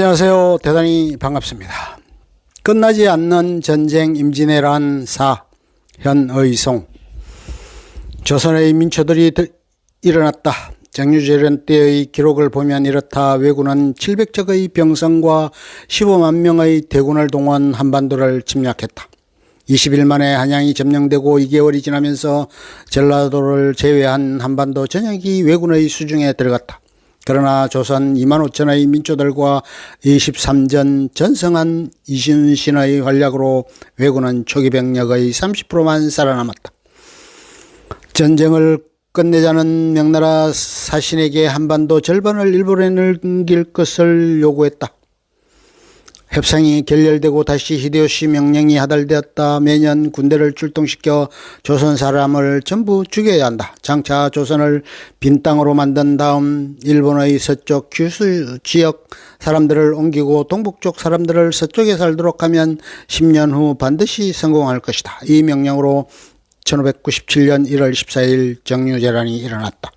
안녕하세요. 대단히 반갑습니다. 끝나지 않는 전쟁 임진왜란 사 현의송. 조선의 민초들이 일어났다. 정유재련 때의 기록을 보면 이렇다. 왜군은 700척의 병성과 15만 명의 대군을 동원 한반도를 침략했다. 20일 만에 한양이 점령되고 2개월이 지나면서 전라도를 제외한 한반도 전역이 왜군의 수중에 들어갔다. 그러나 조선 2만 5천의 민초들과 23전 전성한 이순신의 활약으로 왜군은 초기 병력의 30%만 살아남았다. 전쟁을 끝내자는 명나라 사신에게 한반도 절반을 일본에 넘길 것을 요구했다. 협상이 결렬되고 다시 히데요시 명령이 하달되었다. 매년 군대를 출동시켜 조선 사람을 전부 죽여야 한다. 장차 조선을 빈 땅으로 만든 다음 일본의 서쪽 규슈 지역 사람들을 옮기고 동북쪽 사람들을 서쪽에 살도록 하면 10년 후 반드시 성공할 것이다. 이 명령으로 1597년 1월 14일 정유재란이 일어났다.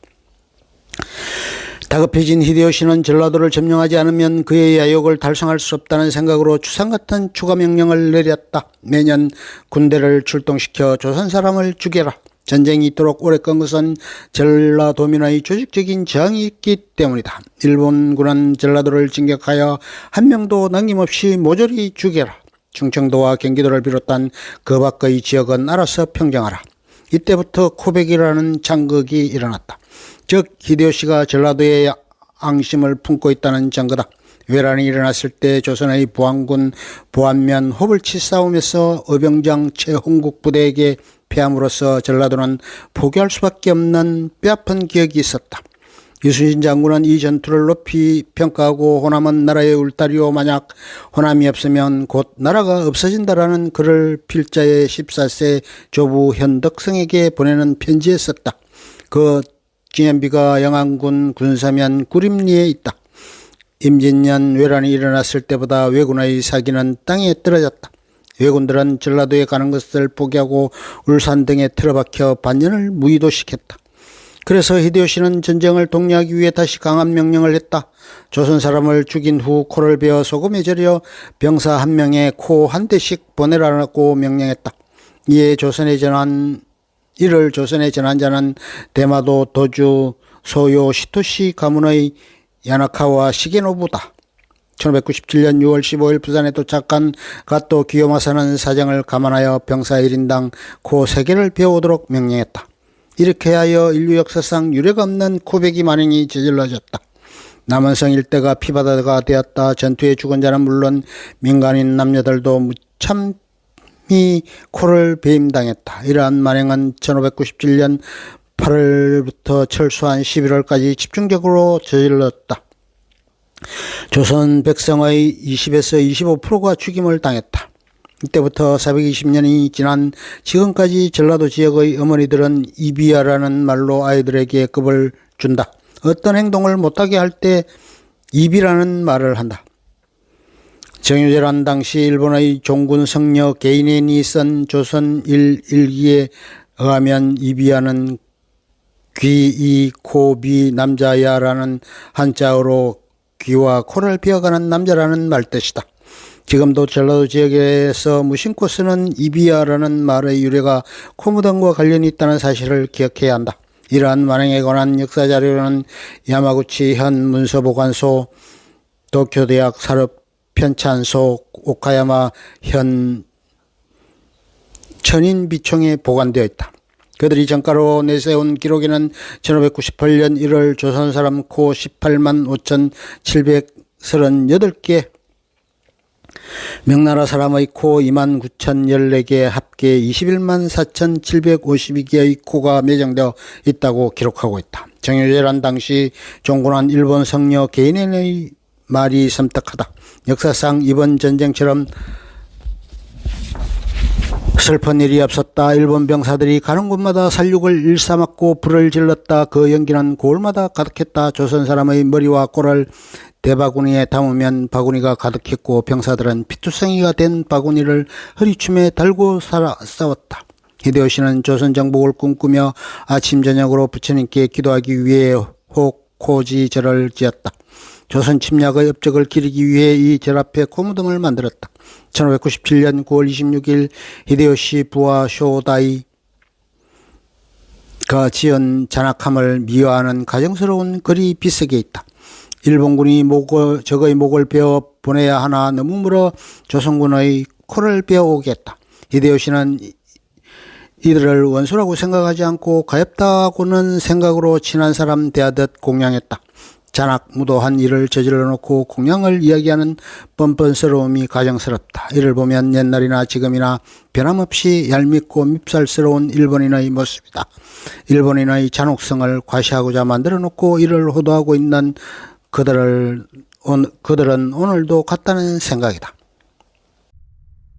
다급해진 히데요시는 전라도를 점령하지 않으면 그의 야욕을 달성할 수 없다는 생각으로 추상같은 추가 명령을 내렸다. 매년 군대를 출동시켜 조선 사람을 죽여라. 전쟁이 있도록 오래 끈 것은 전라도민의 조직적인 저항이 있기 때문이다. 일본군은 전라도를 진격하여 한 명도 남김없이 모조리 죽여라. 충청도와 경기도를 비롯한 그 밖의 지역은 알아서 평정하라. 이때부터 코백이라는 장극이 일어났다. 즉 히데요시가 전라도에 앙심을 품고 있다는 증거다. 왜란이 일어났을 때 조선의 부안군 보안면 호불치 싸움에서 의병장 최홍국 부대에게 패함으로써 전라도는 포기할 수밖에 없는 뼈아픈 기억이 있었다. 이순신 장군은 이 전투를 높이 평가하고 호남은 나라의 울타리요 만약 호남이 없으면 곧 나라가 없어진다라는 글을 필자의 14세 조부 현덕성에게 보내는 편지에 썼다. 그 기념비가 영안군 군사면 구림리에 있다. 임진년 왜란이 일어났을 때보다 왜군의 사기는 땅에 떨어졌다. 왜군들은 전라도에 가는 것을 포기하고 울산 등에 틀어박혀 반년을 무의도시켰다. 그래서 히데요시는 전쟁을 독려하기 위해 다시 강한 명령을 했다. 조선 사람을 죽인 후 코를 베어 소금에 절여 병사 한 명에 코 한 대씩 보내라고 명령했다. 이에 이를 조선에 전한 자는 대마도 도주 소요 시토시 가문의 야나카와 시게노부다. 1597년 6월 15일 부산에 도착한 가토 기요마사는 사정을 감안하여 병사 1인당 코 3개를 베어오도록 명령했다. 이렇게 하여 인류 역사상 유례가 없는 코베기 만행이 저질러졌다. 남원성 일대가 피바다가 되었다. 전투에 죽은 자는 물론 민간인 남녀들도 무참히 코를 배임당했다. 이러한 만행은 1597년 8월부터 철수한 11월까지 집중적으로 저질렀다. 조선 백성의 20에서 25%가 죽임을 당했다. 이때부터 420년이 지난 지금까지 전라도 지역의 어머니들은 이비야라는 말로 아이들에게 급을 준다. 어떤 행동을 못하게 할 때 이비라는 말을 한다. 정유재란 당시 일본의 종군 성녀 게이넨이 쓴 조선 일기에 의하면 이비야는 귀, 이, 코, 비, 남자야라는 한자어로 귀와 코를 베어가는 남자라는 말뜻이다. 지금도 전라도 지역에서 무심코 쓰는 이비야라는 말의 유래가 코무당과 관련이 있다는 사실을 기억해야 한다. 이러한 만행에 관한 역사자료는 야마구치 현 문서보관소, 도쿄대학 산업편찬소, 오카야마 현 천인비총에 보관되어 있다. 그들이 정가로 내세운 기록에는 1598년 1월 조선 사람 코 18만 5,738개, 명나라 사람의 코 29,014개, 합계 21만 4,752개의 코가 매정되어 있다고 기록하고 있다. 정유재란 당시 종군한 일본 성녀 게이넨의 말이 섬뜩하다. 역사상 이번 전쟁처럼 슬픈 일이 없었다. 일본 병사들이 가는 곳마다 살육을 일삼았고 불을 질렀다. 그 연기는 고을마다 가득했다. 조선 사람의 머리와 코를 대바구니에 담으면 바구니가 가득했고 병사들은 피투성이가 된 바구니를 허리춤에 달고 싸웠다. 히데요시는 조선 정복을 꿈꾸며 아침 저녁으로 부처님께 기도하기 위해 호코지절을 지었다. 조선 침략의 업적을 기리기 위해 이 절 앞에 고무덤을 만들었다. 1597년 9월 26일 히데요시 부하 쇼다이가 지은 잔악함을 미화하는 가정스러운 글이 빗석에 있다. 일본군이 적의 목을 베어 보내야 하나 너무 멀어 조선군의 코를 베어오겠다. 히데요시는 이들을 원수라고 생각하지 않고 가엾다고는 생각으로 친한 사람 대하듯 공양했다. 잔악무도한 일을 저질러 놓고 공양을 이야기하는 뻔뻔스러움이 가정스럽다. 이를 보면 옛날이나 지금이나 변함없이 얄밉고 밉살스러운 일본인의 모습이다. 일본인의 잔혹성을 과시하고자 만들어 놓고 이를 호도하고 있는 그들은 오늘도 같다는 생각이다.